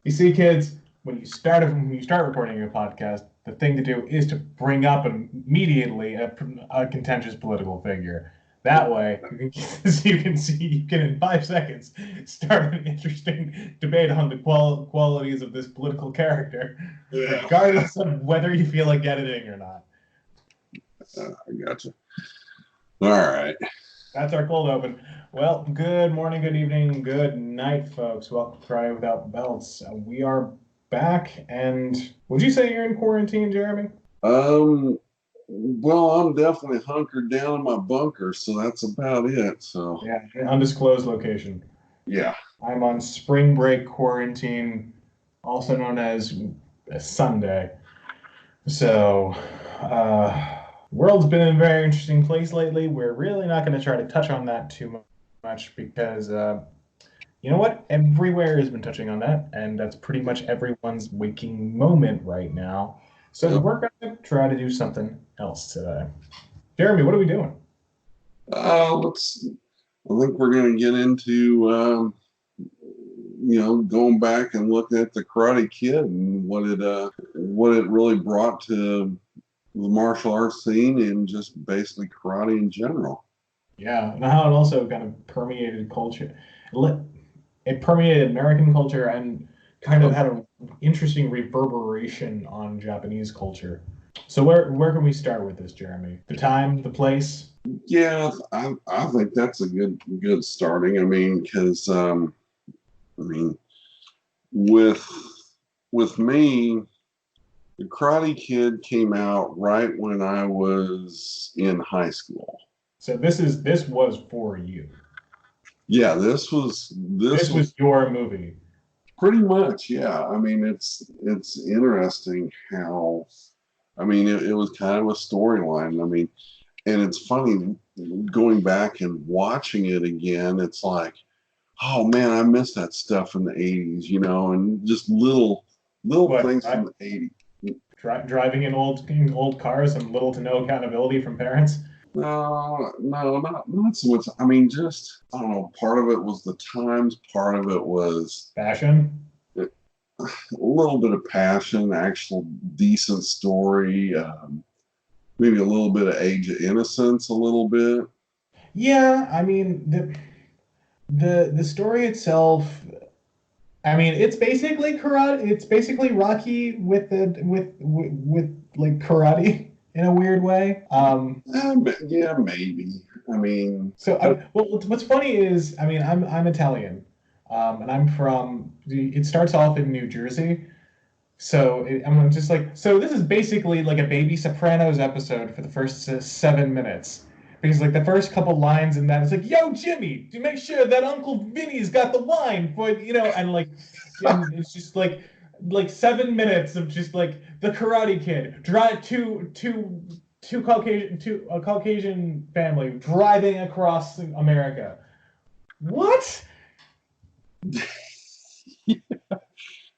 You see, kids, when you start recording your podcast, the thing to do is to bring up immediately a contentious political figure. That way, you can in 5 seconds start an interesting debate on the qualities of this political character, Yeah, regardless of whether you feel like editing or not. I gotcha. All right. That's our cold open. Well, good morning, good evening, good night, folks. Welcome to Friday Without Belts. We are back, and would you say you're in quarantine, Jeremy? Um, well, I'm definitely hunkered down in my bunker, so that's about it. So, Yeah, undisclosed location. yeah. I'm on spring break quarantine, also known as Sunday. So, world's been in a very interesting place lately. We're really not going to try to touch on that too much because you know what? Everywhere has been touching on that, and that's pretty much everyone's waking moment right now. So Yep. we're going to try to do something else today. Jeremy, what are we doing? Let's. I think we're going to get into, going back and looking at the Karate Kid and what it really brought to the martial arts scene and just basically karate in general. Yeah, and how it also kind of permeated culture. It permeated American culture and kind of had an interesting reverberation on Japanese culture. So where can we start with this, Jeremy? The time, the place? Yeah, I think that's a good starting. I mean, because I mean, with with me, the Karate Kid came out right when I was in high school. So this was for you. Yeah, this This was was your movie. pretty much, yeah. I mean, it's interesting how, I mean, it was kind of a storyline. I mean, and it's funny going back and watching it again. It's like, oh man, I miss that stuff in the '80s, and just little What things from the '80s. driving in old cars and little to no accountability from parents? No, not so much. I mean, just I don't know. Part of it was the times. Part of it was Fashion? a little bit of passion, actual decent story. Maybe a little bit of age of innocence, a little bit. Yeah, I mean the story itself. I mean, it's basically karate. It's basically Rocky with like karate in a weird way. Yeah, maybe. I mean, So well, what's funny is, I mean, I'm Italian, and I'm from. It starts off in New Jersey, so I'm just like, so this is basically like a Baby Sopranos episode for the first 7 minutes. Because like the first couple lines in that, it's like, "Yo, Jimmy, to make sure that Uncle Vinny's got the wine for and like, and it's just like 7 minutes of just like the Karate Kid drive to a Caucasian family driving across America. What?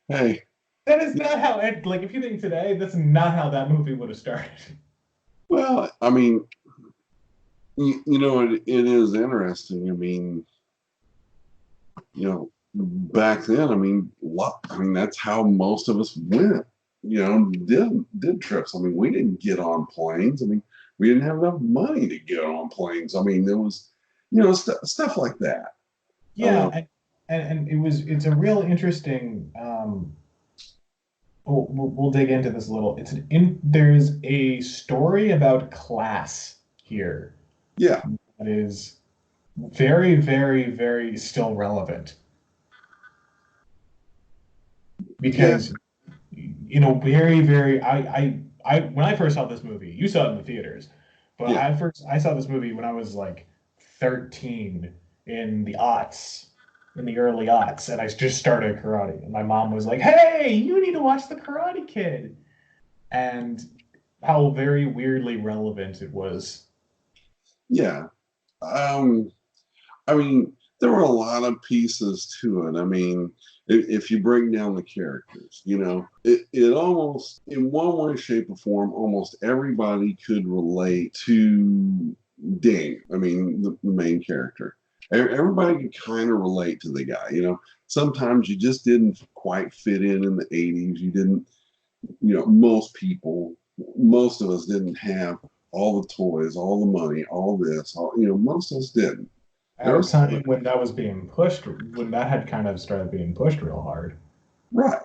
hey, That is not how it, like if you think today, that's not how that movie would have started. well, I mean, it is interesting. I mean, back then, I mean, that's how most of us went. Did trips. I mean, we didn't get on planes. I mean, we didn't have enough money to get on planes. I mean, there was, stuff like that. Yeah, and it's a real interesting. We'll dig into this a little. There's a story about class here Yeah, that is very, very, very still relevant yeah, because very, very. When I first saw this movie, you saw it in the theaters, but yeah. I saw this movie when I was like 13 in the aughts, in the early aughts, and I just started karate. And my mom was like, "Hey, you need to watch the Karate Kid," and how very weirdly relevant it was. Yeah. Um, I mean, there were a lot of pieces to it. I mean, if you break down the characters, it almost, in one way, shape, or form, almost everybody could relate to Ding. I mean, the main character. Everybody could kind of relate to the guy. sometimes you just didn't quite fit in the 80s. You didn't, most people, most of us didn't have all the toys, all the money, all this, most of us didn't. At There a was some, time when that was being pushed, when that had kind of started being pushed real hard. right.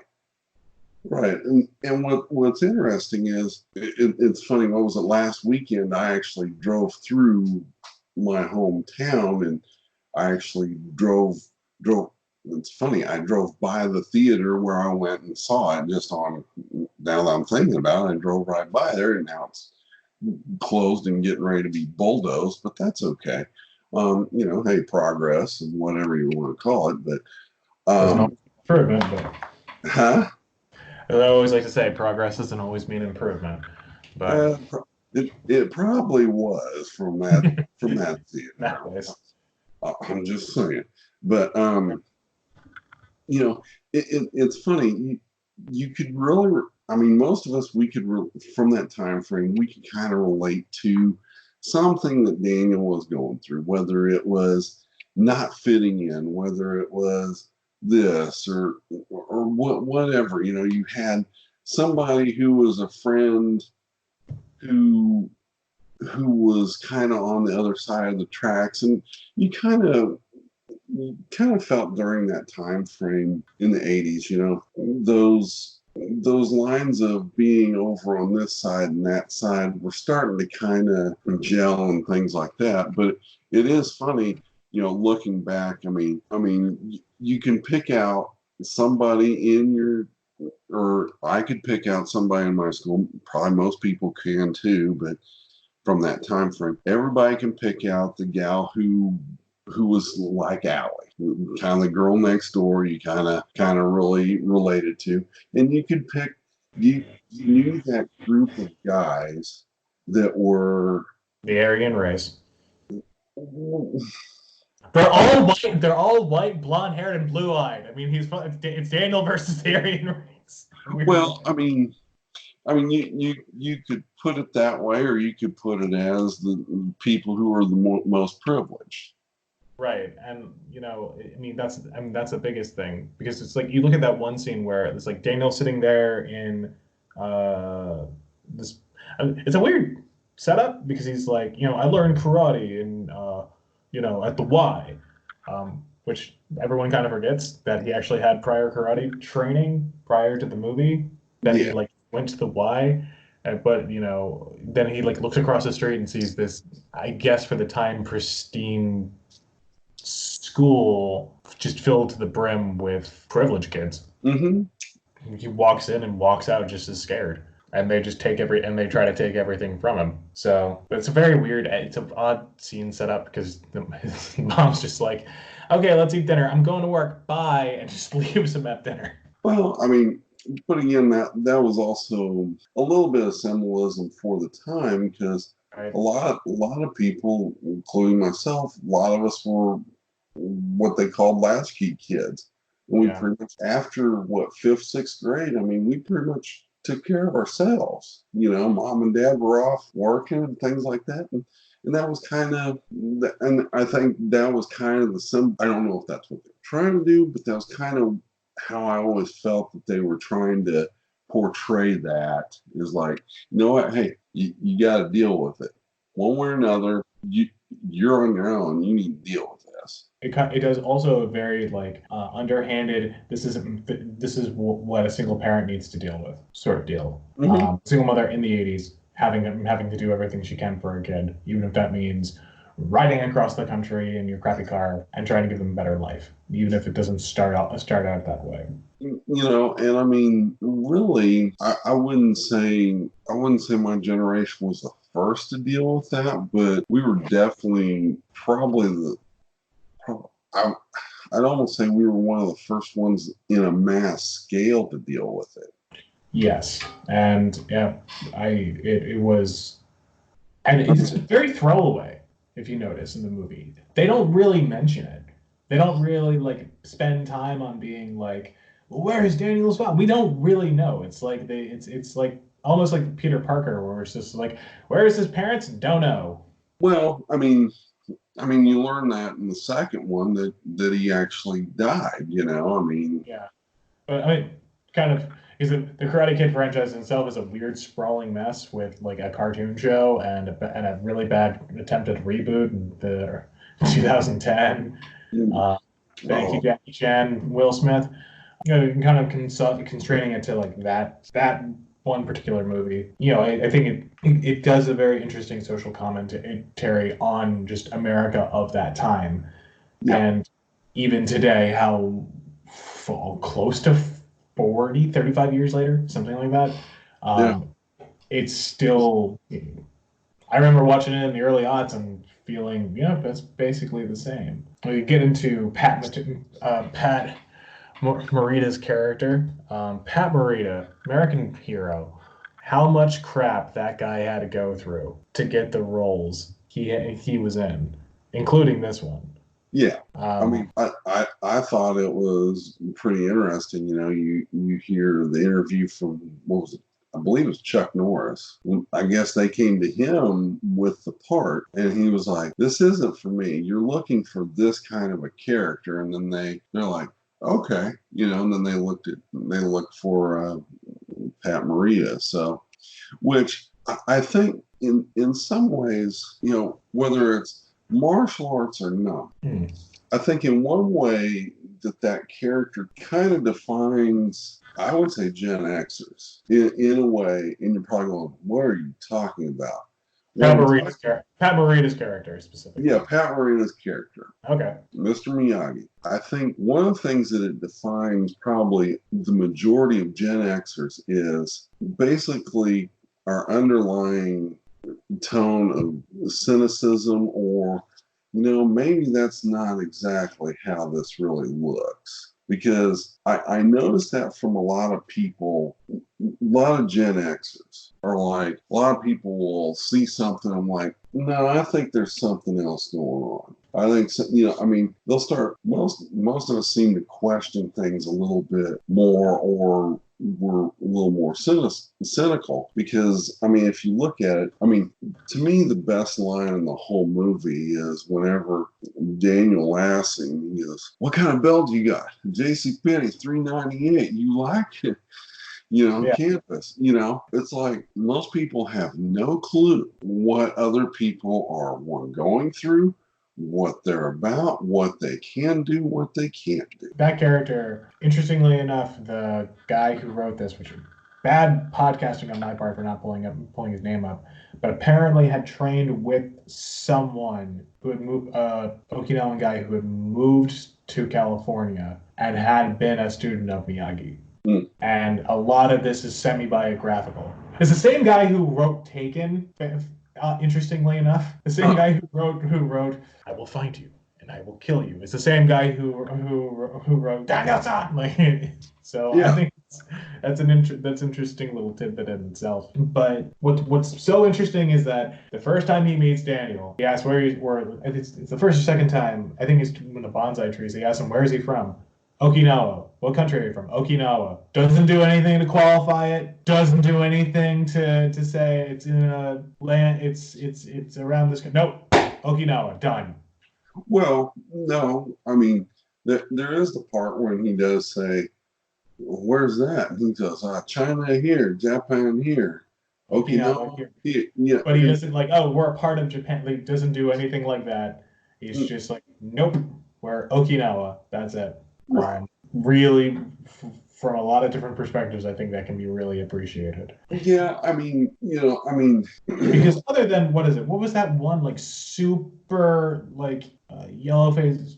Right, and what's interesting is it's funny. What was it last weekend? I actually drove through my hometown, and I actually drove. It's funny. I drove by the theater where I went and saw it. Just on now that I'm thinking about it, I drove right by there, and now it's closed and getting ready to be bulldozed. But that's okay. Hey, progress and whatever you want to call it. But Doesn't always improvement, but huh? as I always like to say, progress doesn't always mean improvement. But Uh, it probably was from that theater. nowadays, I'm just saying, but you know, it's funny. You could really, I mean, most of us we could from that time frame we could kind of relate to something that Daniel was going through, whether it was not fitting in, whether it was this or whatever. You had somebody who was a friend who who was kind of on the other side of the tracks, and you kind of felt during that time frame in the 80s, those lines of being over on this side and that side were starting to kind of gel and things like that. But it is funny, looking back. I mean, you can pick out somebody in your, or I could pick out somebody in my school. Probably most people can too, but from that time frame, everybody can pick out the gal who was like Allie, kind of the girl next door. You kind of really related to, and you could pick. You knew that group of guys that were. the Aryan race. They're all white. They're all white, blonde-haired, and blue-eyed. I mean, it's Daniel versus the Aryan race. Well, I mean, you could put it that way, or you could put it as the people who are the most privileged. Right, and that's the biggest thing because it's like you look at that one scene where it's like Daniel sitting there in this. It's a weird setup because he's like, I learned karate in at the Y, which everyone kind of forgets that he actually had prior karate training prior to the movie. That he Yeah. like went to the Y, but then he like looks across the street and sees this, I guess for the time, pristine school just filled to the brim with privileged kids. Mm-hmm. He walks in and walks out just as scared. And they just they try to take everything from him. So it's a very weird, it's an odd scene set up because his mom's just like, okay, let's eat dinner. I'm going to work. Bye. And just leaves him at dinner. Well, I mean, putting in that was also a little bit of symbolism for the time, because Right. a lot of people, including myself, a lot of us were what they called latchkey kids. And we Yeah. pretty much, after what, fifth, sixth grade, I mean, we pretty much took care of ourselves. Mom and dad were off working and things like that. And that was kind of, and I think that was kind of the sim. I don't know if that's what they're trying to do, but that was kind of how I always felt that they were trying to portray that, is like, you know what, hey, you got to deal with it one way or another. You're on your own. You need to deal with this. It does also a very like underhanded. This is what a single parent needs to deal with, sort of deal. Mhm. Single mother in the '80s having to do everything she can for a kid, even if that means riding across the country in your crappy car and trying to give them a better life, even if it doesn't start out that way. And I mean, really, I wouldn't say my generation was the first to deal with that, but we were definitely probably I, I'd almost say we were one of the first ones in a mass scale to deal with it. Yes, and yeah, it was, and it's very throwaway if you notice in the movie. They don't really mention it. They don't really like spend time on being like, well, where is Daniel's mom? We don't really know. It's like it's like almost like Peter Parker, where it's just like, where is his parents? Don't know. Well, I mean, I mean, you learn that in the second one that he actually died. I mean, Yeah. But I mean, kind of, is it the Karate Kid franchise itself is a weird sprawling mess with like a cartoon show and a really bad attempted reboot in the 2010. Uh, Thank you, oh, Jackie Chan, Will Smith. Kind of constraining it to like that one particular movie. I think it does a very interesting social commentary on just America of that time, yeah, and even today, how close to 35 years later, something like that. yeah, Um, it's still. I remember watching it in the early aughts and feeling, yeah, that's basically the same. We get into Pat Morita's character. Pat Morita, American hero. How much crap that guy had to go through to get the roles he was in, including this one. yeah. I Um, mean, I thought it was pretty interesting. You hear the interview from what was it? I believe it was Chuck Norris. I guess they came to him with the part, and he was like, "This isn't for me. You're looking for this kind of a character." And then they're like, "Okay," And then they looked for Pat Morita. So, which I think in some ways, whether it's martial arts or not, hmm. I think in one way that character kind of defines, I would say, Gen Xers in a way, and you're probably going, what are you talking about? What I'm talking, Pat Morita's character specifically. yeah, Pat Morita's character, Okay. Mr. Miyagi. I think one of the things that it defines probably the majority of Gen Xers is basically our underlying tone of cynicism, or maybe that's not exactly how this really looks, because I noticed that from a lot of people. A lot of Gen Xers are like, a lot of people will see something, I'm like, no, I think there's something else going on. I think I mean, they'll start, most of us seem to question things a little bit more, or we're a little more cynical, because I mean, if you look at it, I mean, to me, the best line in the whole movie is whenever Daniel Lassing, he goes, "What kind of belt do you got?" J.C. Penney, $3.98. You like it? Yeah. Campus. It's like most people have no clue what other people are, one, going through, what they're about, what they can do, what they can't do. That character, interestingly enough, the guy who wrote this, which bad podcasting on my part for not pulling his name up, but apparently had trained with someone who had moved, Okinawan guy who had moved to California and had been a student of Miyagi. Mm. And a lot of this is semi-biographical. It's the same guy who wrote Taken. Interestingly enough, the same guy who wrote "I Will Find You and I Will Kill You." It's the same guy who wrote Daniel-san. So I Yeah. think that's interesting little tidbit in itself. But what's so interesting is that the first time he meets Daniel, he asks it's the first or second time. I think it's when the bonsai trees. He asks him, "Where is he from?" Okinawa. What country are you from? Okinawa. Doesn't do anything to qualify it. Doesn't do anything to say it's in a land. It's around this. Nope. Okinawa. Done. Well, no, I mean, there is the part when he does say, "Where's that?" And he goes, "China here, Japan here, Okinawa Okinawa here. here." Yeah. But he doesn't like. Oh, we're a part of Japan. Like doesn't do anything like that. He's just like, nope. We're Okinawa. That's it. Right. Really, from a lot of different perspectives, I think that can be really appreciated. Yeah, I mean, Because other than what is it? What was that one like super like yellow face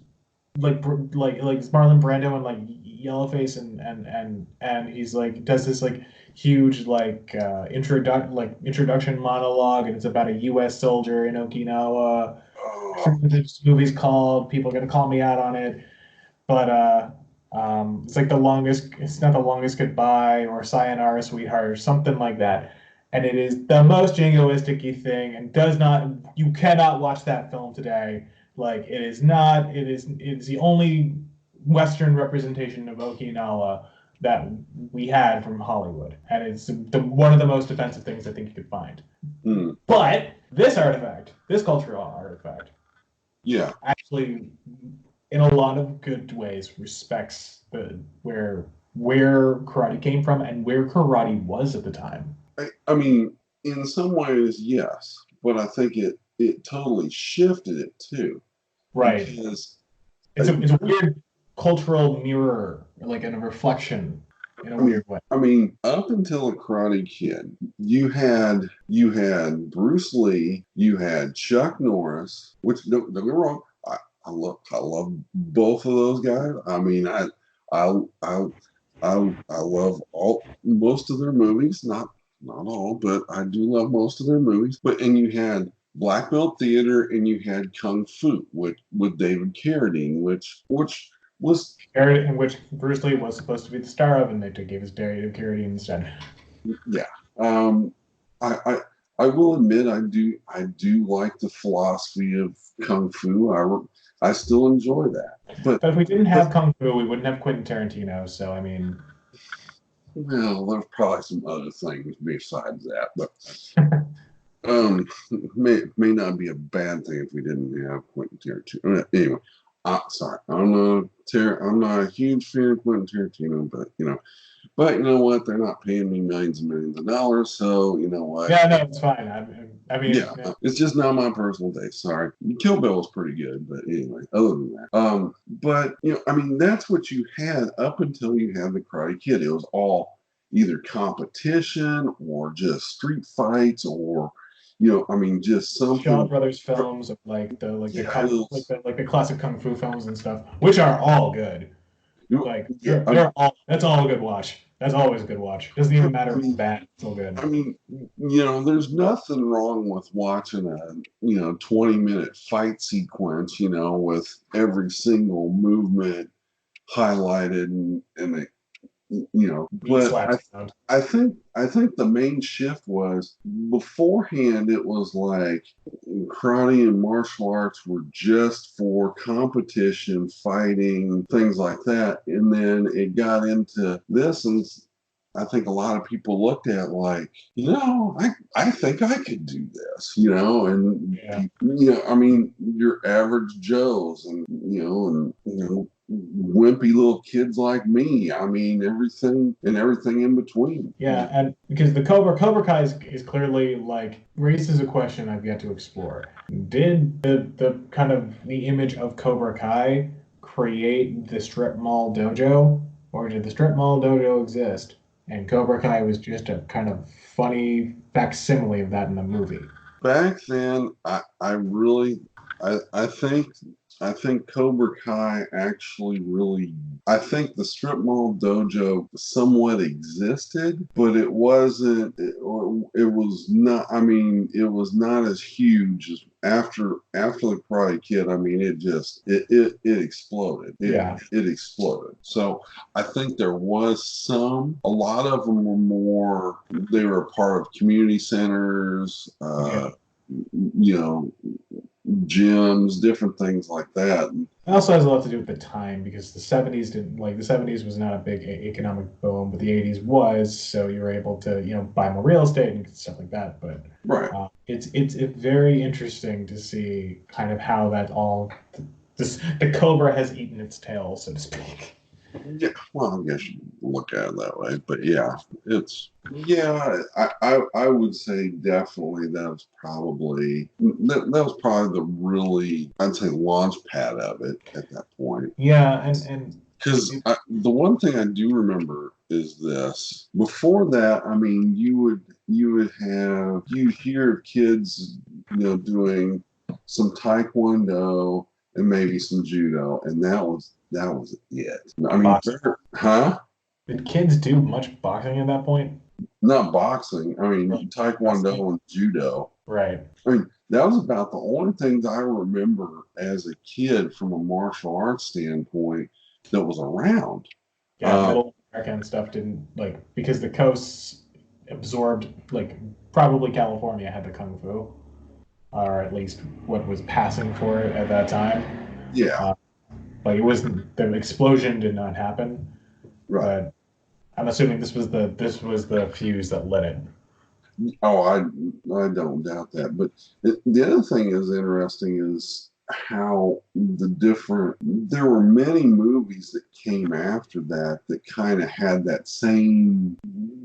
like Marlon Brando and like yellow face and he's like does this like huge like introduction monologue and it's about a U.S. soldier in Okinawa. I oh, forget what this movie's called. People are gonna call me out on it, but it's like the longest. It's not the longest goodbye or sayonara, sweetheart, or something like that. And it is the most jingoistic-y thing, and does not. You cannot watch that film today. Like it is not. It's the only Western representation of Okinawa that we had from Hollywood, and it's one of the most offensive things I think you could find. mm, But this cultural artifact, Yeah. actually, in a lot of good ways, respects the where karate came from and where karate was at the time. I mean, in some ways, yes, but I think it totally shifted it too, Right. because It's I, a weird cultural mirror, like in a reflection, in a I mean, weird way. up until the Karate Kid, you had Bruce Lee, you had Chuck Norris, which don't get me wrong, I love both of those guys. I mean, I I I love all most of their movies, not all, but I do love most of their movies. But and you had Black Belt Theater and you had Kung Fu with David Carradine, which was In which Bruce Lee was supposed to be the star of, and they gave us David Carradine instead. yeah. Um, I, I I will admit I do like the philosophy of Kung Fu. I still enjoy that. But if we didn't But have Kung Fu, we wouldn't have Quentin Tarantino. So I mean, well, there's probably some other things besides that, but um, may not be a bad thing if we didn't have Quentin Tarantino. Anyway, sorry, I'm not a huge fan of Quentin Tarantino, but you know what? They're not paying me millions and millions of dollars, so you know what? yeah, no, it's fine. I Yeah, mean, it's just not my personal taste. Sorry. Kill Bill was pretty good, but anyway, other than that. But I mean, that's what you had up until you had the Karate Kid. It was all either competition or just street fights or, I mean, just Shaw something. Brothers films of like the Yeah, it was, like the classic kung fu films and stuff, which are all good. Like yeah. they're all that's all a good watch. That's always a good watch. Doesn't even matter I if it's mean, bad. It's all good. I mean, there's nothing wrong with watching a, 20-minute fight sequence, with every single movement highlighted and Being but slapped around. I think the main shift was beforehand it was like karate and martial arts were just for competition, fighting, things like that. And then it got into this and I think a lot of people looked at like, I think I could do this, and Yeah. I mean, your average Joes and wimpy little kids like me. I mean, everything in between. Yeah, and because the Cobra Kai is clearly like raises a question I've yet to explore. Did the kind of the image of Cobra Kai create the strip mall dojo, or did the strip mall dojo exist and Cobra Kai was just a kind of funny facsimile of that in the movie? Back then, I really, I think Cobra Kai actually really, I think the strip mall dojo somewhat existed, but it wasn't, or it was not. I mean, it was not as huge as after the Karate Kid. I mean, it exploded. It Yeah, it exploded. So I think there was some. A lot of them were more. They were a part of community centers. yeah. You know, gyms, different things like that. It also has a lot to do with the time because the 70s was not a big economic boom, but the 80s was, so you were able to, buy more real estate and stuff like that. But Right. it's very interesting to see kind of how that all this the cobra has eaten its tail, so to speak. Yeah. Well, I guess you look at it that way. But I would say definitely that was probably the really, I'd say, launch pad of it at that point. Yeah, and Because the one thing I do remember is this. Before that, I mean, you hear of kids, doing some taekwondo and maybe some judo, and that was it. I mean, boxing. huh? Did kids do much boxing at that point? Not boxing. I Really? mean, taekwondo and judo. Right. I mean, that was about the only things I remember as a kid from a martial arts standpoint that was around. Yeah, Uh, middle America and stuff didn't like because the coasts absorbed like probably California had the kung fu, or at least what was passing for it at that time. yeah, Uh, like it wasn't the explosion did not happen, right. but I'm assuming this was the fuse that lit it. Oh, I don't doubt that. But the other thing is interesting is how there were many movies that came after that that kind of had that same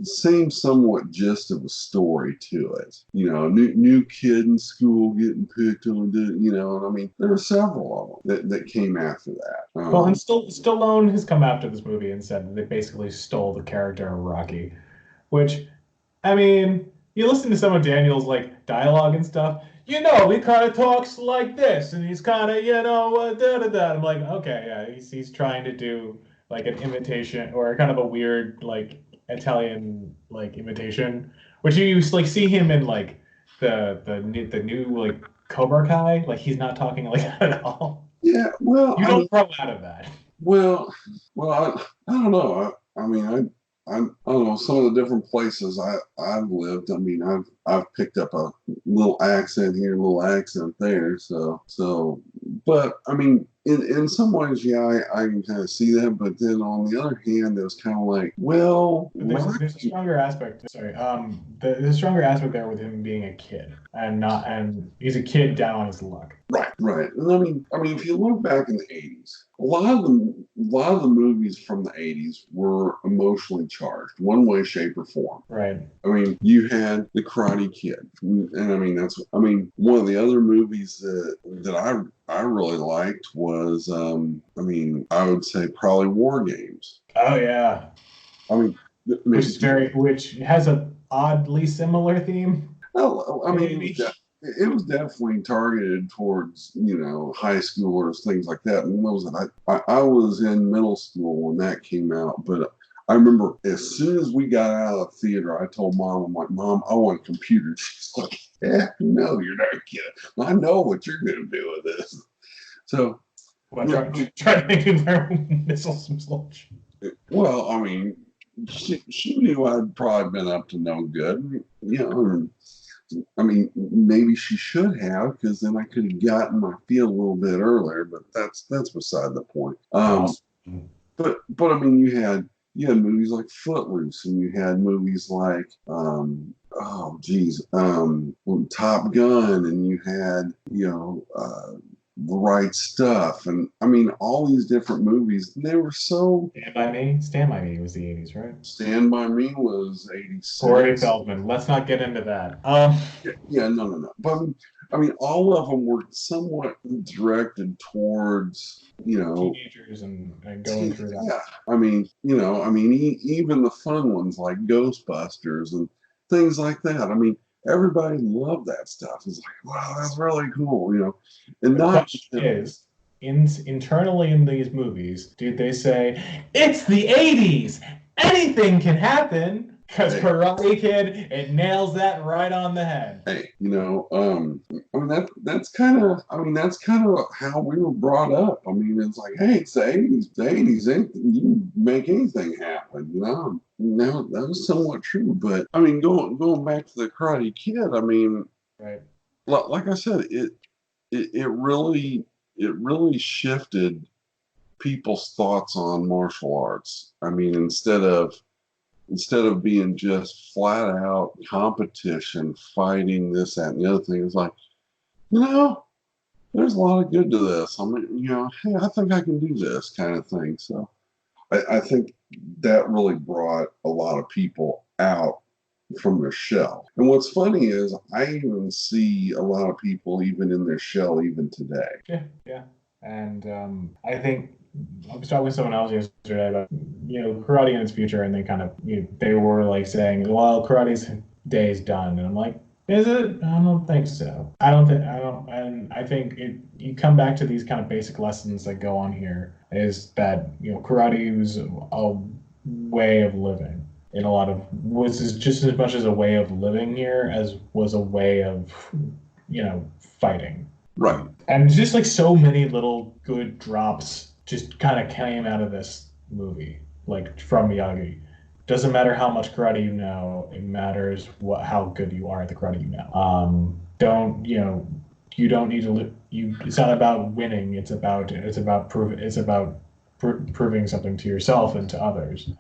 somewhat gist of a story to it. You know, new kid in school getting picked on, you know, and I mean, there were several of them that came after that. Well, and Stallone has come after this movie and said that they basically stole the character of Rocky, which, I mean, you listen to some of Daniel's like dialogue and stuff. You know, he kind of talks like this, and he's kind of, da da da. I'm like, okay, yeah, he's trying to do like an imitation or kind of a weird like Italian like imitation, which you like see him in like the new like Cobra Kai. Like he's not talking like that at all. Yeah, well, You I mean, don't grow out of that. well, I don't know. I mean, I don't know some of the different places I've lived. I mean, I've picked up a little accent here, a little accent there. But I mean, in some ways, yeah, I can kind of see that. But then on the other hand, it was kind of like, well, There's a stronger aspect. Sorry, there's a stronger aspect there with him being a kid and he's a kid down on his luck. right. And I mean, if you look back in the '80s, a lot of the movies from the '80s were emotionally charged, one way, shape, or form. Right. I mean, you had The Karate Kid, and I mean I mean one of the other movies that I really liked was I mean I would say probably War Games. Oh yeah. I mean, Which has a oddly similar theme. well, I mean Maybe. it was definitely targeted towards high schoolers, things like that. And what was it? I was in middle school when that came out, but I remember as soon as we got out of the theater, I told Mom, I'm like, Mom, I want a computer. She's like, yeah, no, you're not kidding. I know what you're going to do with this. So, What, try to make nuclear missiles from sludge. well, I mean, she knew I'd probably been up to no good, I mean, maybe she should have, because then I could have gotten my feel a little bit earlier. But that's beside the point. Awesome. But I mean, you had movies like Footloose, and you had movies like oh geez, Top Gun, and you had The Right Stuff, and I mean all these different movies. They were so. Stand by Me. Stand by Me was the '80s, right? Stand by Me was '86. Corey Feldman. Let's not get into that. Yeah, no. But I mean, all of them were somewhat directed towards teenagers and going through that. Yeah, I mean, even the fun ones like Ghostbusters and things like that. I mean, everybody loved that stuff. It's like, wow, that's really cool, And The not question is, internally in these movies, do they say it's the '80s, anything can happen? Because Karate Kid, it nails that right on the head. Hey, I mean that's kind of how we were brought up. I mean, it's like, hey, it's the '80s. The '80s, you can make anything happen. Now that was somewhat true, but I mean, going back to the Karate Kid, I mean, right. Like I said, it really shifted people's thoughts on martial arts. I mean, instead of being just flat out competition, fighting this, that, and the other thing, it's like, there's a lot of good to this. I mean, hey, I think I can do this kind of thing. So I think that really brought a lot of people out from their shell. And what's funny is I even see a lot of people even in their shell even today. Yeah. And I think I was talking with someone else yesterday about karate in its future, and they kind of they were like saying, well, karate's day is done, and I'm like, is it? I don't think so. And I think you come back to these kind of basic lessons that go on here is that karate was a way of living in a lot of was just as much as a way of living here as was a way of fighting. Right. And just like so many little good drops just kind of came out of this movie, like from Miyagi. Doesn't matter how much karate you know; it matters how good you are at the karate you know. You don't need to. It's not about winning. It's about proving. It's about proving something to yourself and to others.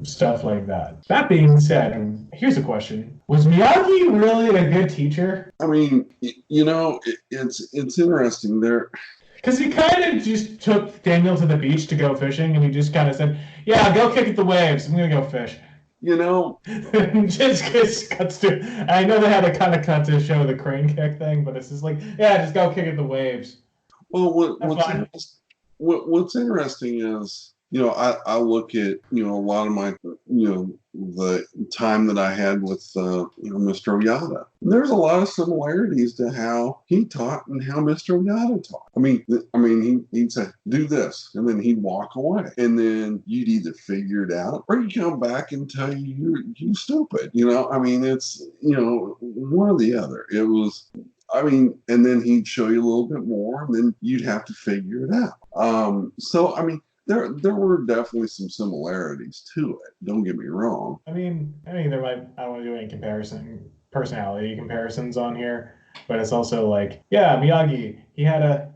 Stuff like that. That being said, here's a question: was Miyagi really a good teacher? I mean, it's interesting there. Because he kind of just took Daniel to the beach to go fishing, and he just kind of said, "Yeah, go kick at the waves. I'm gonna go fish." Just cuts to. I know they had to kind of cut to show the crane kick thing, but it's just like, yeah, just go kick at the waves. Well, what's interesting is, I look at, a lot of my, the time that I had with, Mr. Oyata. There's a lot of similarities to how he taught and how Mr. Oyata taught. He'd say, do this, and then he'd walk away. And then you'd either figure it out or he'd come back and tell you you're stupid. It's, one or the other. It was, and then he'd show you a little bit more, and then you'd have to figure it out. There were definitely some similarities to it. Don't get me wrong. I don't want to do any personality comparisons on here, but it's also like, yeah, Miyagi, he had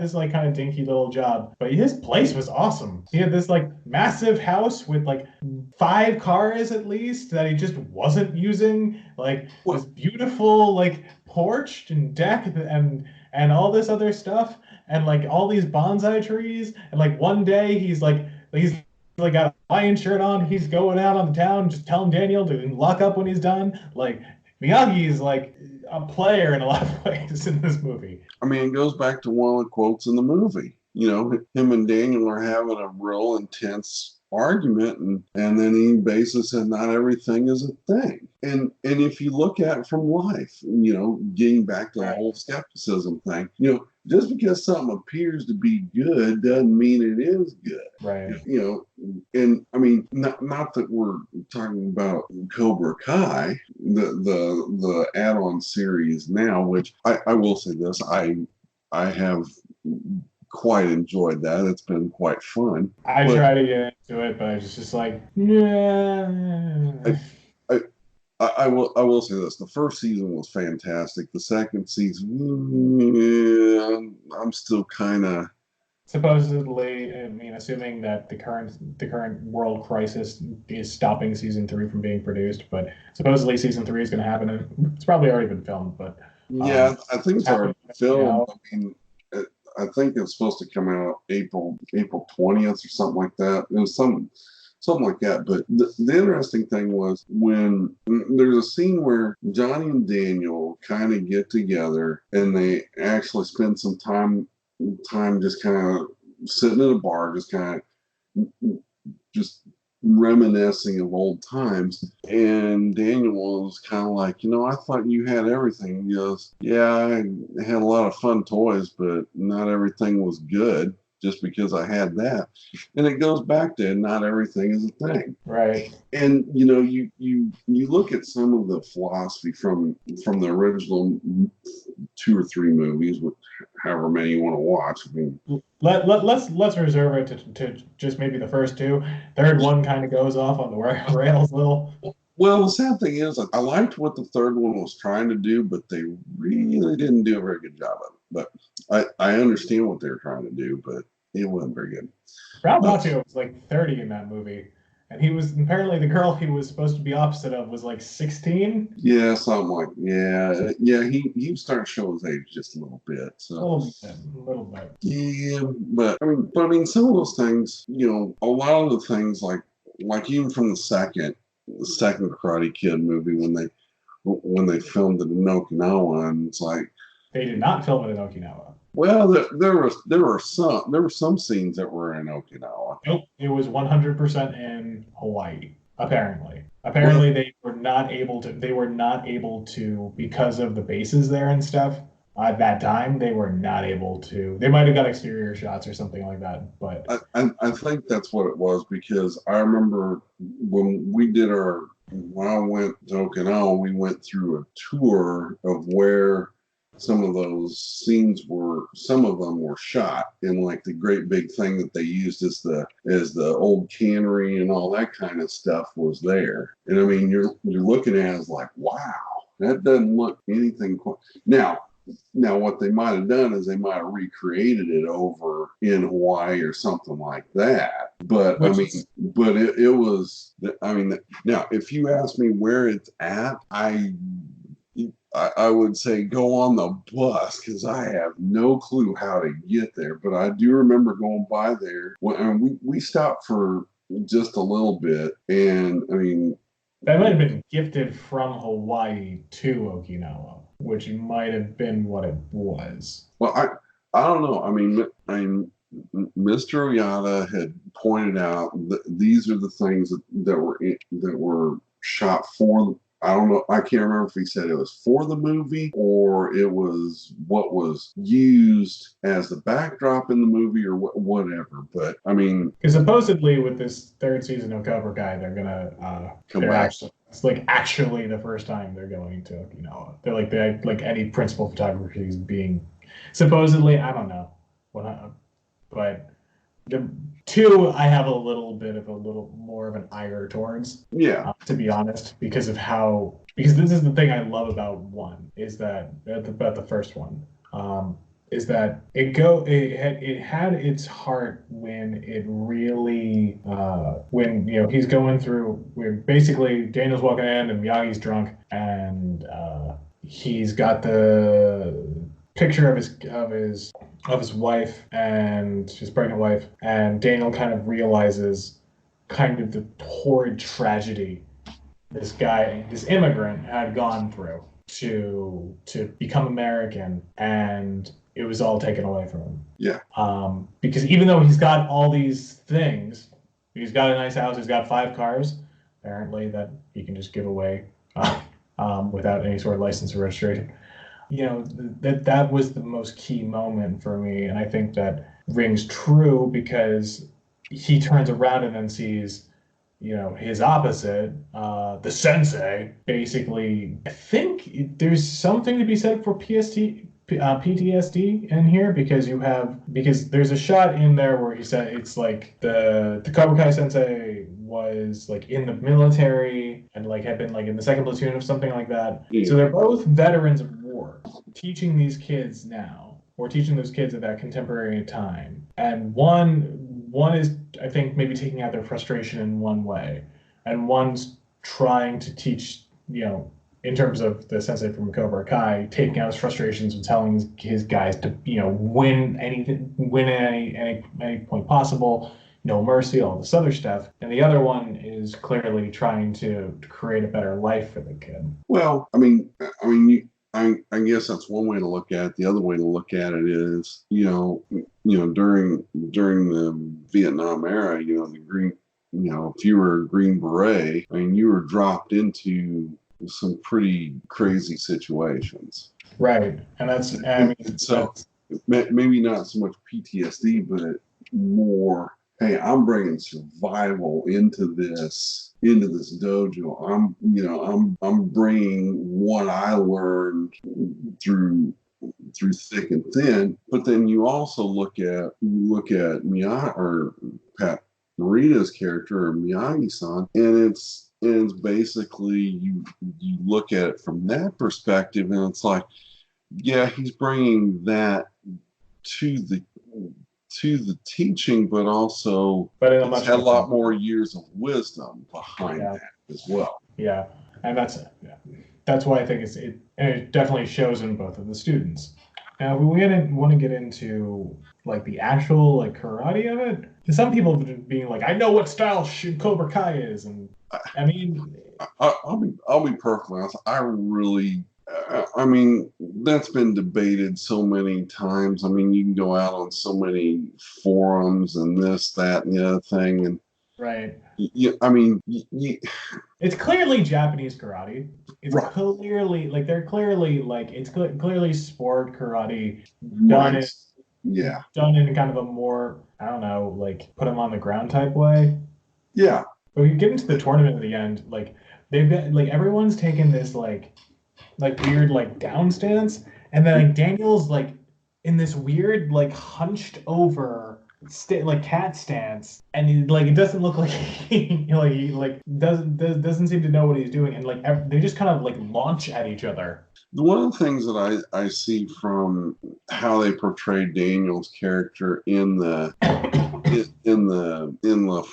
this like kind of dinky little job, but his place was awesome. He had this like massive house with like 5 cars at least that he just wasn't using, like this beautiful like porch and deck and all this other stuff, and like all these bonsai trees, and like one day he's got a Hawaiian shirt on, he's going out on the town just telling Daniel to lock up when he's done. Like Miyagi is like a player in a lot of ways in this movie. It goes back to one of the quotes in the movie. Him and Daniel are having a real intense argument, and then he basically said not everything is a thing. And if you look at it from life, getting back to the whole skepticism thing, just because something appears to be good doesn't mean it is good. Right. And not that we're talking about Cobra Kai, the add-on series now, which I will say this, I have quite enjoyed that. It's been quite fun. I try to get into it, but it's just like, nah. I will say this: the first season was fantastic. The second season, I'm still kind of. Supposedly, assuming that the current world crisis is stopping season 3 from being produced, but supposedly season 3 is going to happen, and it's probably already been filmed. But yeah, I think it's already filmed. I think it's supposed to come out April 20th or something like that. It was something like that. But the interesting thing was when there's a scene where Johnny and Daniel kind of get together and they actually spend some time just kind of sitting in a bar, just reminiscing of old times. And Daniel was kind of like, I thought you had everything. He goes, yeah, I had a lot of fun toys, but not everything was good just because I had that. And it goes back to not everything is a thing. Right. And you look at some of the philosophy from the original 2 or 3 movies, with however many you want to watch. Let's reserve it to just maybe the first 2. Third one kind of goes off on the rails a little. Well, the sad thing is, I liked what the third one was trying to do, but they really didn't do a very good job of it. But I understand what they were trying to do, but it wasn't very good. Ralph Macchio was like 30 in that movie, and he was apparently the girl he was supposed to be opposite of was like 16. Yeah, something like yeah. He was starting to show his age just a little bit. So a little bit. Yeah, but some of those things, a lot of the things like even from the second Karate Kid movie when they filmed it in Okinawa, and it's like they did not film it in Okinawa. Well, there were some scenes that were in Okinawa. Nope, it was 100% in Hawaii. Apparently, they were not able to because of the bases there and stuff. At that time, they were not able to. They might have got exterior shots or something like that, but I think that's what it was, because I remember when I went to Okinawa, we went through a tour of where some of those scenes some of them were shot in, like the great big thing that they used as the old cannery and all that kind of stuff was there. And you're looking at it as like, wow, that doesn't look anything quite. Now, Now, what they might have done is they might have recreated it over in Hawaii or something like that. But I Which mean, is but it was. I mean, now if you ask me where it's at, I would say go on the bus because I have no clue how to get there. But I do remember going by there when we stopped for just a little bit, and I mean, that might have been gifted from Hawaii to Okinawa, which might have been what it was. well, I don't know. I mean, Mr. Oyata had pointed out that these are the things that were shot for. I don't know. I can't remember if he said it was for the movie or it was what was used as the backdrop in the movie or whatever. But I mean, Because supposedly with this third season of Cobra Kai, they're gonna come they're back. actually it's like actually the first time they're going to Okinawa. They're like any principal photography is being supposedly I don't know what, but the two I have a little more of an ire towards. Yeah. To be honest, because of how because this is the thing I love about one is that about the first one. Is that it had its heart when it really when he's going through where basically Daniel's walking in and Miyagi's drunk and he's got the picture of his wife and his pregnant wife and Daniel kind of realizes kind of the horrid tragedy this immigrant had gone through to become American and it was all taken away from him. Yeah. Because even though he's got all these things, he's got a nice house, he's got 5 cars, apparently that he can just give away without any sort of license or registration. That was the most key moment for me, and I think that rings true because he turns around and then sees his opposite, the sensei, basically. I think there's something to be said for PTSD in here because there's a shot in there where he said it's like the Cobra Kai sensei was like in the military and like had been like in the second platoon of something like that. Yeah. So they're both veterans of war, teaching these kids now or teaching those kids at that contemporary time. And one is, I think, maybe taking out their frustration in one way, and one's trying to teach, in terms of the sensei from Cobra Kai, taking out his frustrations and telling his guys to, win at any point possible, no mercy, all this other stuff. And the other one is clearly trying to create a better life for the kid. Well, I guess that's one way to look at it. The other way to look at it is, during the Vietnam era, the green, if you were a Green Beret, I mean, you were dropped into some pretty crazy situations. Right, and Maybe not so much PTSD, but more, hey, I'm bringing survival into this dojo. I'm bringing what I learned through thick and thin. But then you also look at Miyagi or Pat Morita's character or Miyagi-san, and it's basically you look at it from that perspective, and it's like, yeah, he's bringing that to the teaching, but also it's had a lot more years of wisdom behind that as well. Yeah, and that's why I think it definitely shows in both of the students. Now, we want to get into like the actual like karate of it. Some people being like, I know what style Cobra Kai is, and I mean, I'll be perfectly honest. I mean, that's been debated so many times. I mean, you can go out on so many forums and this, that, and the other thing. And right. It's clearly Japanese karate. It's right. Clearly it's clearly sport karate done done in kind of a more, I don't know, like put them on the ground type way. Yeah. But when you get into the tournament at the end, like they've got like everyone's taken this like weird like down stance, and then like Daniel's like in this weird like hunched over like cat stance, and like it doesn't look like he like doesn't seem to know what he's doing, and like they just kind of like launch at each other. One of the things that I see from how they portrayed Daniel's character in the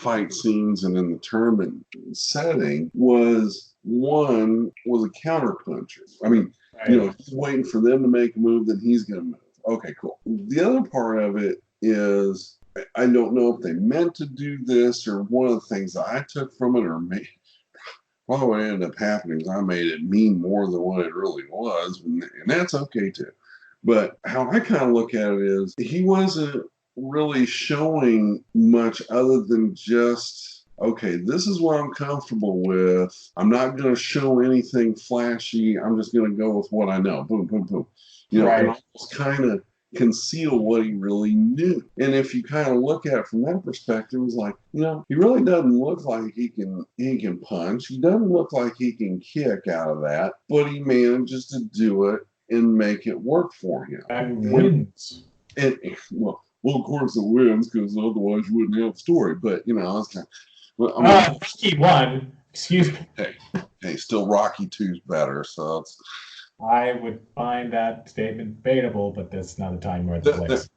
fight scenes and in the tournament setting was a counterpuncher. I mean, Right. he's waiting for them to make a move, then he's going to move. Okay, cool. The other part of it is I don't know if they meant to do this, or one of the things that I took from it, or maybe well, what ended up happening is I made it mean more than what it really was, and that's okay too. But how I kind of look at it is he wasn't really showing much other than just, okay, this is what I'm comfortable with. I'm not going to show anything flashy. I'm just going to go with what I know. Boom, boom, boom. And Right. almost kind of conceal what he really knew. And if you kind of look at it from that perspective, it's like, he really doesn't look like he can punch. He doesn't look like he can kick out of that, but he manages to do it and make it work for him. And And, wins. and well, of course it wins because otherwise you wouldn't have a story. But I was kind of, well, I mean, Rocky won. Excuse me. hey, still Rocky 2's better. So it's I would find that statement debatable, but that's not a time or the place.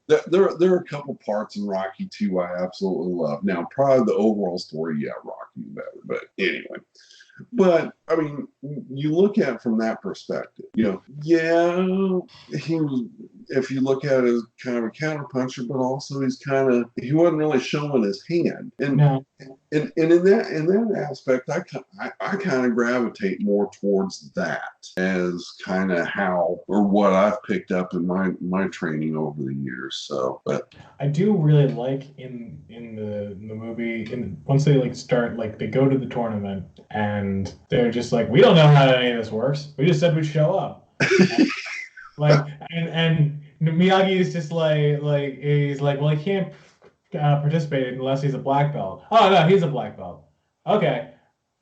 there are a couple parts in Rocky 2 I absolutely love. Now, probably the overall story, yeah, Rocky's better. But anyway, but I mean, you look at it from that perspective, yeah, he was, if you look at it as kind of a counterpuncher, but also he wasn't really showing his hand. And No, in that aspect, I kind of gravitate more towards that as kind of how or what I've picked up in my training over the years. So, but I do really like in the movie once they like start like they go to the tournament and they're just like we don't know how any of this works. We just said we'd show up. Like and Miyagi is just like he's like well he can't participate unless he's a black belt. Oh no, he's a black belt. Okay,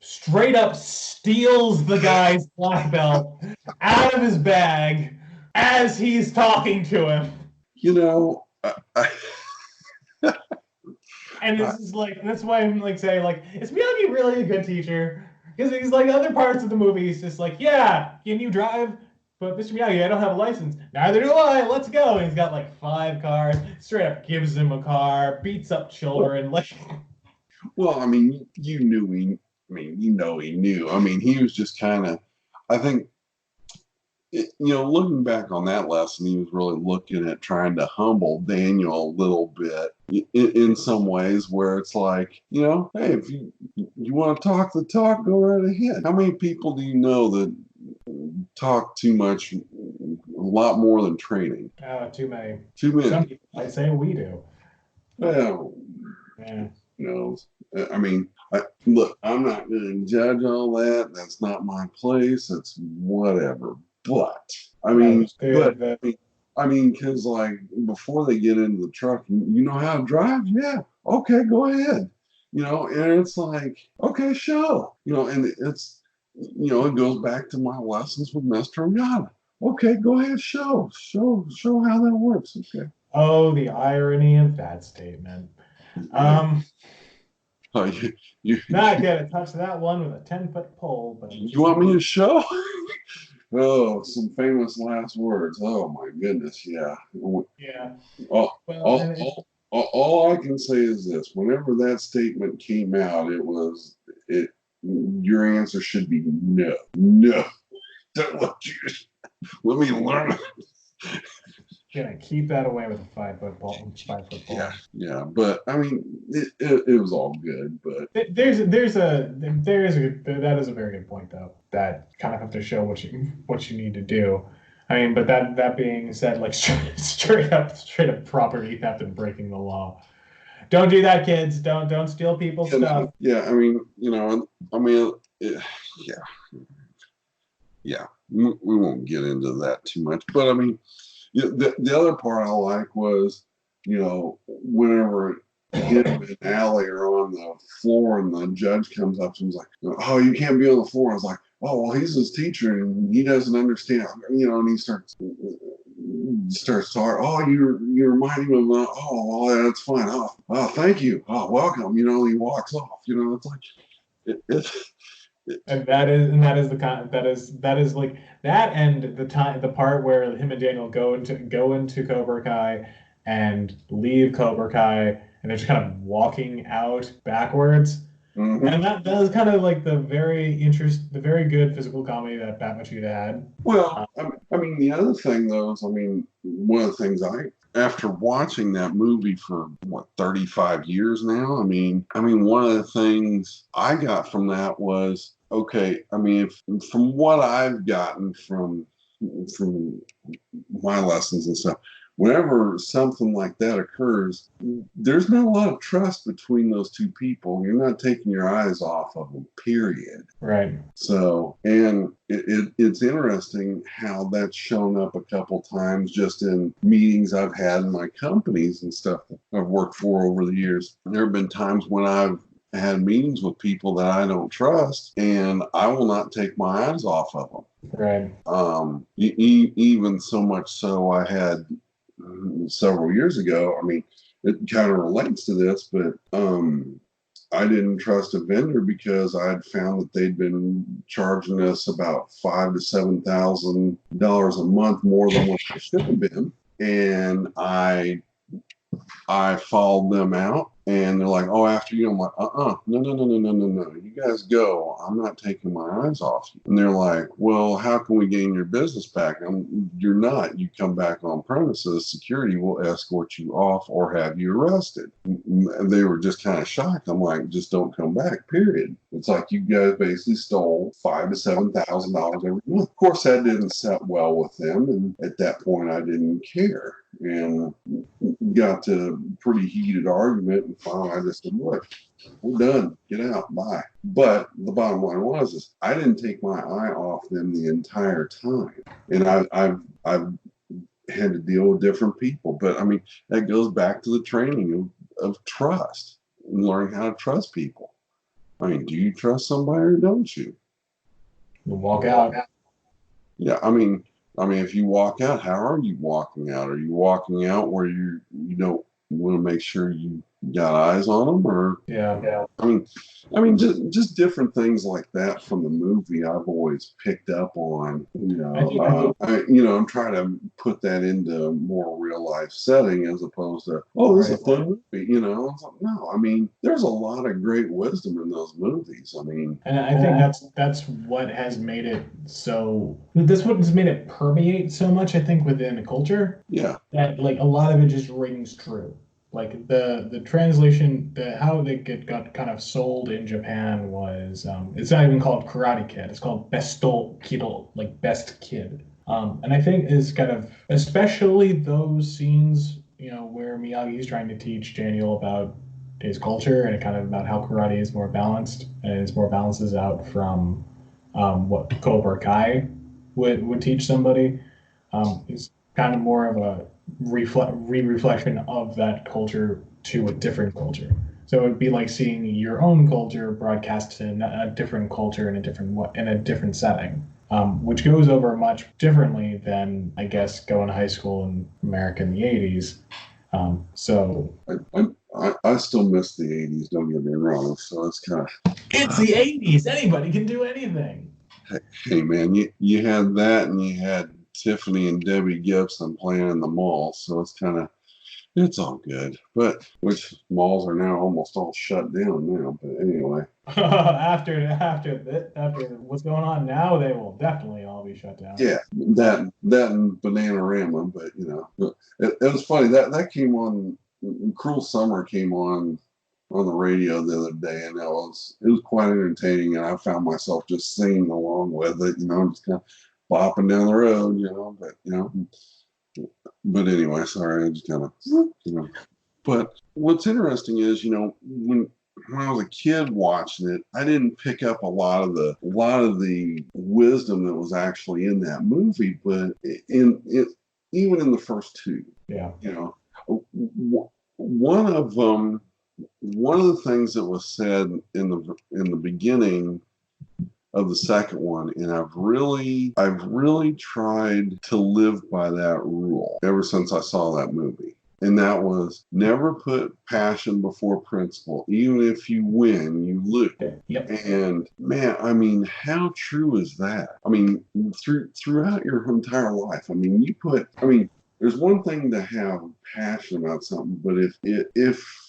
straight up steals the guy's black belt out of his bag as he's talking to him. you know, And it's just like that's why I'm like saying like is Miyagi really a good teacher? Because he's like other parts of the movie, he's just like, yeah, can you drive? But Mr. Miyagi, I don't have a license. Neither do I. Let's go. And he's got like 5 cars. Straight up gives him a car, beats up children. Like, well, I mean, you knew he knew. I mean, he was just kind of, I think, looking back on that lesson, he was really looking at trying to humble Daniel a little bit in some ways, where it's like, hey, if you want to talk the talk, go right ahead. How many people do you know that talk too much, a lot more than training? too many. Too many. Some people might say we do. Well, Yeah. knows. I mean, look, I'm not going to judge all that. That's not my place. It's whatever. But I mean, because like before they get into the truck, you know how to drive? Yeah. Okay, go ahead. And it's like, okay, show. And it goes back to my lessons with Mr. Oyata. Okay, go ahead, show how that works. Okay. Oh, the irony of that statement. Yeah. Not gonna touch that one with a 10-foot pole, but you want me to show? Oh, some famous last words. Oh my goodness, yeah. yeah. All, Well, all I can say is this: whenever that statement came out, it. Your answer should be no, no. Don't let me learn. Gonna keep that away with a 5-foot pole. 5-foot pole. Yeah. But I mean, it was all good. But that is a very good point though. That kind of have to show what you need to do. I mean, but that being said, like straight up property theft and breaking the law. Don't do that, kids. Don't steal people's stuff. Yeah, I mean, yeah. We won't get into that too much, but I mean, the other part I like was, whenever him and Allie are on the floor and the judge comes up and is like, oh, you can't be on the floor. I was like, oh, well, he's his teacher and he doesn't understand, and he starts starts talking. Oh, you're reminding him of. Oh, that's fine. Thank you. Oh, welcome. He walks off. It's like it And that is that is like that, and the part where him and Daniel go into Cobra Kai and leave Cobra Kai, and they're just kind of walking out backwards. Mhm. And that is kind of like the very good physical comedy that Pat Machida had. Well, I mean, the other thing though is, I mean, one of the things after watching that movie for what 35 years now, I mean, one of the things I got from that was, okay, I mean, from what I've gotten from my lessons and stuff, whenever something like that occurs, there's not a lot of trust between those two people. You're not taking your eyes off of them, period. Right. So, and it's interesting how that's shown up a couple times just in meetings I've had in my companies and stuff that I've worked for over the years. There have been times when I've had meetings with people that I don't trust, and I will not take my eyes off of them. Right. Even so much so, I had several years ago. I mean, it kind of relates to this, but I didn't trust a vendor because I'd found that they'd been charging us about $5,000 to $7,000 a month more than what they should have been, and I followed them out, and they're like, "Oh, after you." I'm like, no. You guys go. I'm not taking my eyes off you." And they're like, "Well, how can we gain your business back?" You're not. You come back on premises. Security will escort you off or have you arrested. And they were just kind of shocked. I'm like, "Just don't come back. Period." It's like you guys basically stole $5,000 to $7,000 every month. Of course, that didn't set well with them, and at that point, I didn't care. And got to a pretty heated argument, and finally I just said, "Look, we're done. Get out. Bye." But the bottom line is I didn't take my eye off them the entire time, and I've had to deal with different people. But I mean, that goes back to the training of trust and learning how to trust people. I mean, do you trust somebody or don't you? You walk out. Yeah, I mean, if you walk out, how are you walking out? Are you walking out where you don't want to make sure you got eyes on them, or Yeah. I mean, just different things like that from the movie. I've always picked up on. I'm trying to put that into a more real life setting as opposed to, oh, this is a fun movie. It's like, no, I mean, there's a lot of great wisdom in those movies. I mean, And I think that's what has made it so. That's what has made it permeate so much. I think within the culture. Yeah. That like a lot of it just rings true. Like the translation, how they got kind of sold in Japan was it's not even called Karate Kid. It's called Besto Kido, like best kid. And I think is kind of especially those scenes, where Miyagi's trying to teach Daniel about his culture and kind of about how karate is more balanced and it's more balances out from what Cobra Kai would teach somebody. Is kind of more of a reflection of that culture to a different culture. So it would be like seeing your own culture broadcast in a different culture in a different setting, which goes over much differently than I guess going to high school in America in the '80s. So I still miss the '80s. Don't get me wrong. So it's kind of it's the '80s. Anybody can do anything. Hey man, you had that, and you had Tiffany and Debbie Gibson playing in the mall, so it's all good. But which malls are now almost all shut down now. But anyway, after what's going on now, they will definitely all be shut down. yeah, that and Bananarama. But it was funny that came on. Cruel Summer came on the radio the other day, and it was quite entertaining, and I found myself just singing along with it, just kind of bopping down the road, but anyway, sorry, I just kind of. But what's interesting is, when I was a kid watching it, I didn't pick up a lot of the wisdom that was actually in that movie, but in it, even in the first two, Yeah. One of the things that was said in the beginning of the second one, and I've really tried to live by that rule ever since I saw that movie. And that was never put passion before principle. Even if you win, you lose. Yep. And man, I mean, how true is that? I mean, throughout your entire life, I mean, there's one thing to have passion about something, but if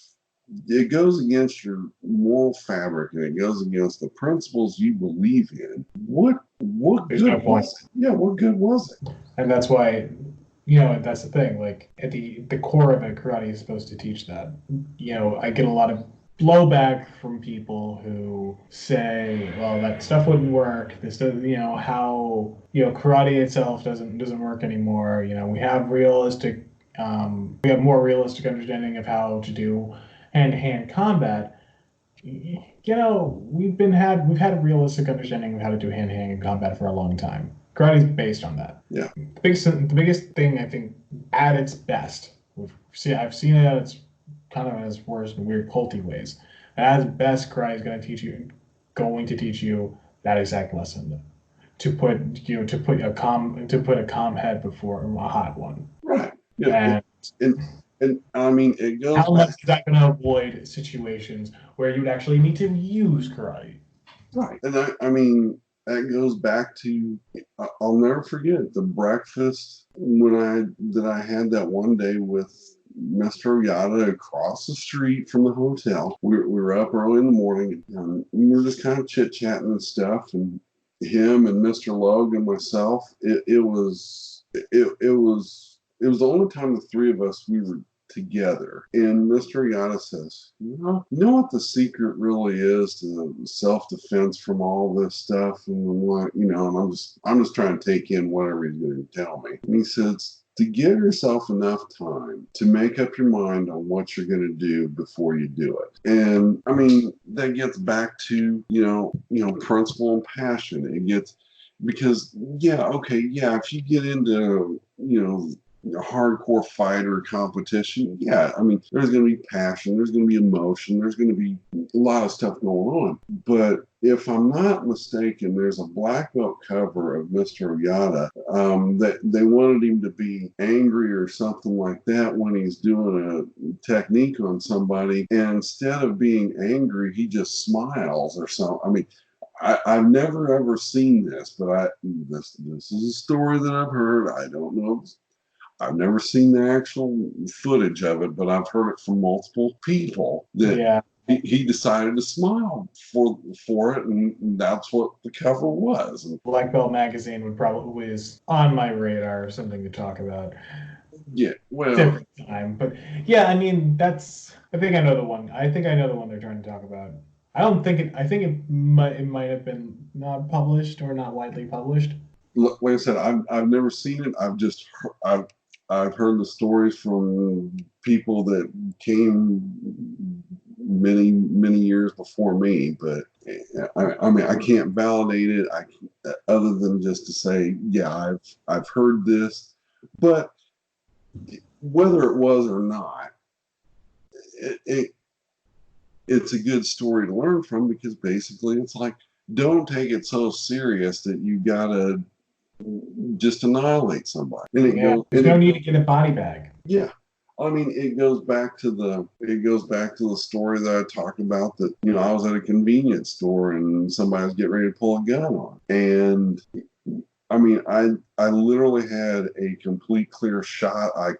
it goes against your moral fabric and it goes against the principles you believe in, what There's good no point. was it? Yeah, what good was it? And that's why, you know, that's the thing. Like at the core of it, karate is supposed to teach that. You know, I get a lot of blowback from people who say, "Well, that stuff wouldn't work. This does, you know, how you know karate itself doesn't work anymore. You know, we have more realistic understanding of how to do hand-to-hand combat." You know, we've had a realistic understanding of how to do hand-to-hand combat for a long time. Karate is based on that. Yeah. The biggest thing I think at its best, I've seen it at its kind of at its worst in weird culty ways. At its best, karate is going to teach you that exact lesson. To put a calm head before a hot one. Right. Yeah. And And I mean, it goes how much back. is that going to avoid situations where you'd actually need to use karate? Right. And I mean, that goes back to, I'll never forget the breakfast that I had that one day with Mr. Oyata across the street from the hotel. We were up early in the morning and we were just kind of chit chatting and stuff. And him and Mr. Logue and myself, it was the only time the three of us we were together. And Mr. Oyata says, you know what the secret really is to self-defense from all this stuff and what, you know, and I'm just trying to take in whatever he's going to tell me. And he says, to give yourself enough time to make up your mind on what you're going to do before you do it. And I mean, that gets back to, you know, principle and passion. It gets, because if you get into, you know, a hardcore fighter competition, yeah, I mean, there's going to be passion, there's going to be emotion, there's going to be a lot of stuff going on. But if I'm not mistaken, there's a black belt cover of Mr. Oyata that they wanted him to be angry or something like that when he's doing a technique on somebody. And instead of being angry, he just smiles or something. I mean, I've never ever seen this, but this is a story that I've heard. I don't know. I've never seen the actual footage of it, but I've heard it from multiple people that he decided to smile for it, and that's what the cover was. And Black Belt Magazine would probably is on my radar or something to talk about. Yeah, well, different time, but yeah, I mean I think I know the one. I think I know the one they're trying to talk about. I think it might have been not published or not widely published. Like I said, I've never seen it. I've heard the stories from people that came many years before me, but I mean I can't validate it. Other than just to say, yeah, I've heard this, but whether it was or not, it's a good story to learn from, because basically it's like, don't take it so serious that you gotta just annihilate somebody. And there's no need to get a body bag. Yeah. I mean, it goes back to the story that I talked about, that, you know, I was at a convenience store and somebody was getting ready to pull a gun on. And I mean, I literally had a complete clear shot. I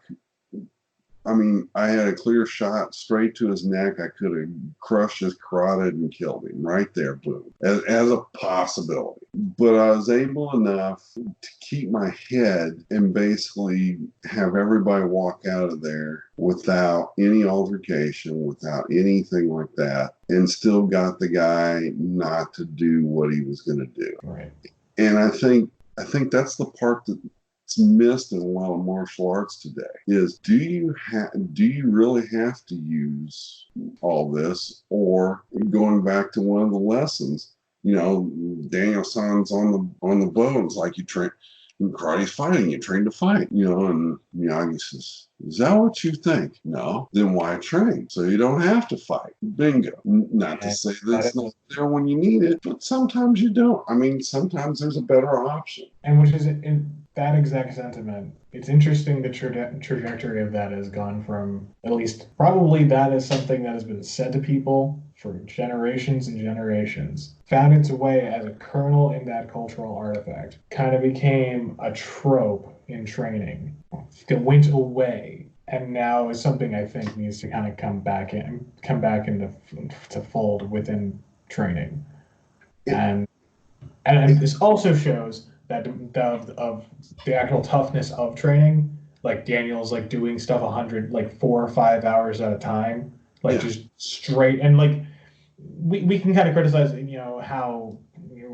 had a clear shot straight to his neck. I could have crushed his carotid and killed him right there, boom, as a possibility. But I was able enough to keep my head and basically have everybody walk out of there without any altercation, without anything like that, and still got the guy not to do what he was going to do. Right. And I think that's the part that missed in a lot of martial arts today, is do you really have to use all this? Or going back to one of the lessons, you know, Daniel-san's on the bones, like in karate's fighting. You train to fight, and Miyagi says, is that what you think? No. Then why train? So you don't have to fight. Bingo. Not to say that it's not there when you need it, but sometimes you don't. I mean, sometimes there's a better option. And which is in that exact sentiment. It's interesting the trajectory of that has gone from, at least probably that is something that has been said to people for generations and generations, found its way as a kernel in that cultural artifact, kind of became a trope in training, that went away, and now is something I think needs to kind of come back into to fold within training. And this also shows that of the actual toughness of training, like Daniel's like doing stuff 100 like 4 or 5 hours at a time, like just straight, and like we can kind of criticize how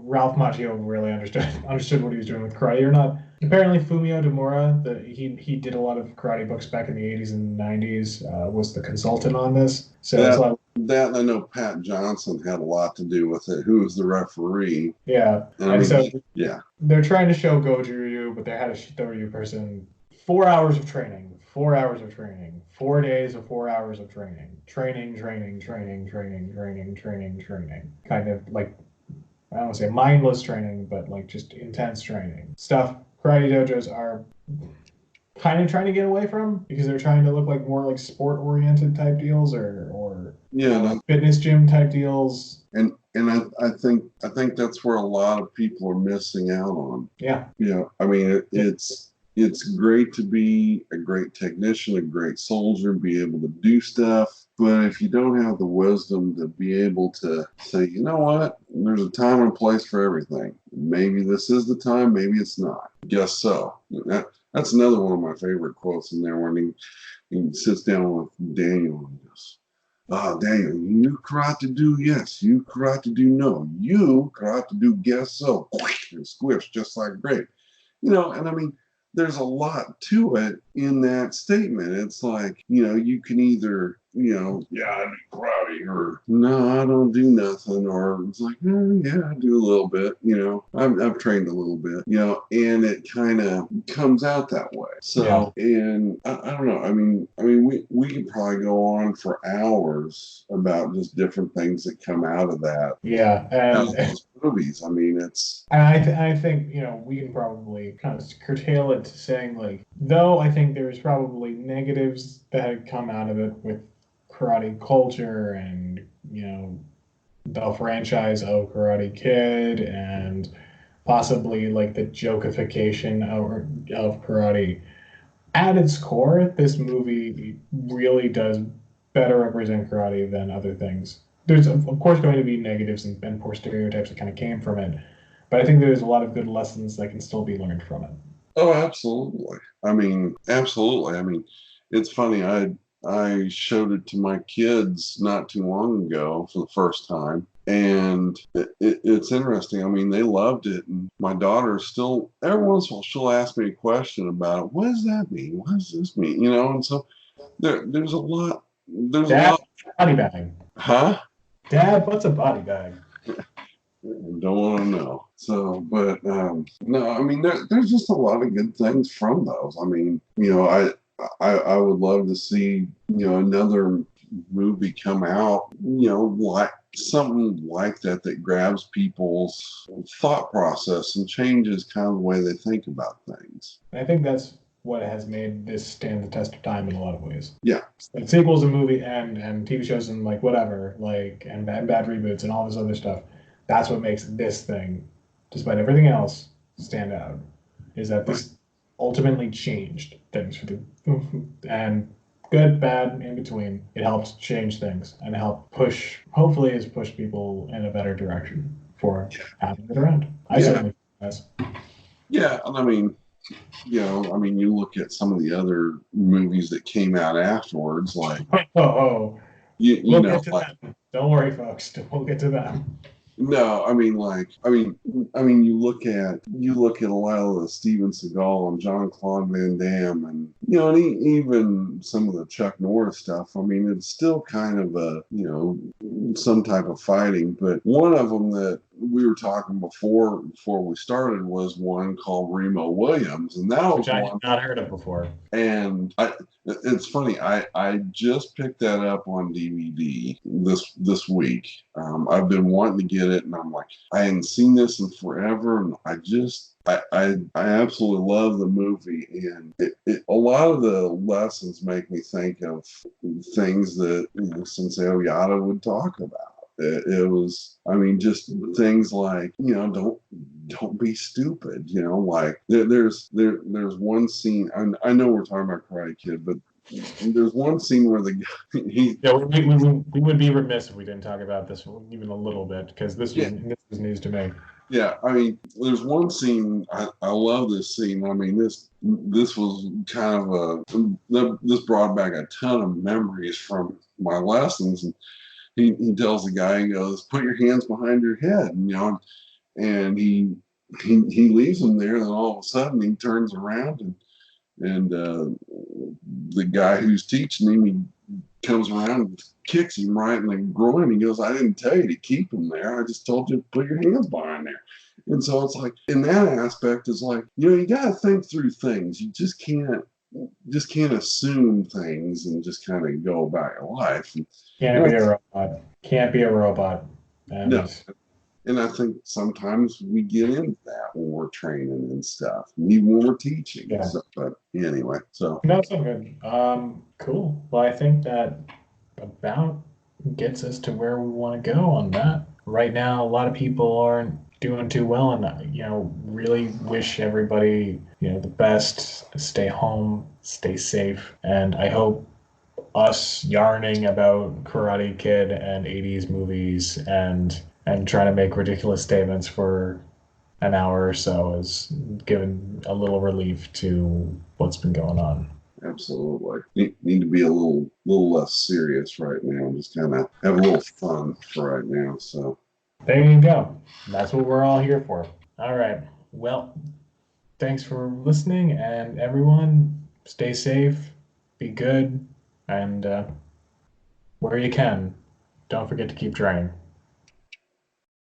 Ralph Macchio really understood what he was doing with karate or not. Apparently Fumio Demura, he did a lot of karate books back in the 80s and 90s, was the consultant on this. So that I know Pat Johnson had a lot to do with it, who was the referee. Yeah. Yeah. They're trying to show Goju Ryu, but they had a Shito-Ryu person. 4 hours of training, 4 hours of training, 4 days of 4 hours of training. Training. Kind of like, I don't want to say mindless training, but like just intense training. Stuff karate dojos are kind of trying to get away from, because they're trying to look like more like sport-oriented type deals or fitness gym type deals. And I think that's where a lot of people are missing out on. Yeah. I mean, it's great to be a great technician, a great soldier, be able to do stuff. But if you don't have the wisdom to be able to say, you know what, there's a time and place for everything. Maybe this is the time, maybe it's not. Guess so. That's another one of my favorite quotes in there when he sits down with Daniel and goes, Daniel, you karate do yes, you karate do no, you karate do guess so. And squish just like grape. And I mean, there's a lot to it in that statement. It's like, you can either, yeah, I do karate, or no, I don't do nothing, or it's like, yeah, I do a little bit, I've trained a little bit, and it kind of comes out that way. So, and I don't know. I mean, we could probably go on for hours about just different things that come out of that. Yeah, and those movies. I mean, it's. And I think we can probably kind of curtail it to saying, like, though I think there's probably negatives that have come out of it with karate culture and the franchise of Karate Kid and possibly like the jokification of karate. At its core, this movie really does better represent karate than other things. There's of course going to be negatives and poor stereotypes that kind of came from it, but I think there's a lot of good lessons that can still be learned from it. Oh, absolutely. I mean, absolutely. I mean, it's funny. I showed it to my kids not too long ago for the first time, and it's interesting. I mean, they loved it, and my daughter still every once in a while she'll ask me a question about, what does that mean? What does this mean? And so there's a lot. There's Dad, a lot. Body bag. Huh? Dad, what's a body bag? Don't want to know. So, but no, I mean, there's just a lot of good things from those. I mean, I would love to see, another movie come out, like something like that grabs people's thought process and changes kind of the way they think about things. I think that's what has made this stand the test of time in a lot of ways. Yeah. Like sequels and movie and TV shows and like whatever, like and bad reboots and all this other stuff. That's what makes this thing, despite everything else, stand out. Is that this ultimately changed things for and good, bad, in between. It helped change things and hopefully has pushed people in a better direction for having it around. I certainly think it has. Yeah, and I mean, you look at some of the other movies that came out afterwards, like we'll get to them. Don't worry, folks. We'll get to them. No, I mean, you look at a lot of the Steven Seagal and Jean-Claude Van Damme and and even some of the Chuck Norris stuff, I mean, it's still kind of some type of fighting. But one of them that we were talking before we started was one called Remo Williams, and that which was I had one. not heard of before. And it's funny. I just picked that up on DVD this week. I've been wanting to get it, and I'm like, I hadn't seen this in forever, and I absolutely love the movie, and a lot of the lessons make me think of things that Sensei Oyata would talk about. It was, I mean, just things like don't be stupid. Like there's one scene. I know we're talking about Karate Kid, but there's one scene where the guy he Yeah, we would be remiss if we didn't talk about this even a little bit because yeah this was news to me. yeah. I mean, there's one scene. I love this scene. I mean, this was kind of this brought back a ton of memories from my lessons. And he tells the guy, he goes, "Put your hands behind your head," and he leaves him there. And then all of a sudden, he turns around and the guy who's teaching him, he comes around and kicks him right in the groin. He goes, "I didn't tell you to keep him there. I just told you to put your hands behind there." And so it's like, in that aspect, is like, you got to think through things. You just can't assume things and just kind of go about your life. Can't And be a robot. Can't be a robot. no, And and I think sometimes we get into that when we're training and stuff, and even when we're teaching. yeah, So, but anyway, so no, it's all good. Cool. Well, I think that about gets us to where we want to go on that. Right now, a lot of people aren't doing too well, and really wish everybody the best. Stay home, stay safe, and I hope us yarning about Karate Kid and 80s movies and trying to make ridiculous statements for an hour or so has given a little relief to what's been going on. absolutely need to be a little less serious right now. Just kind of have a little fun for right now. So There you go. That's what we're all here for. All right. Well, thanks for listening, and everyone, stay safe, be good, and where you can, don't forget to keep trying.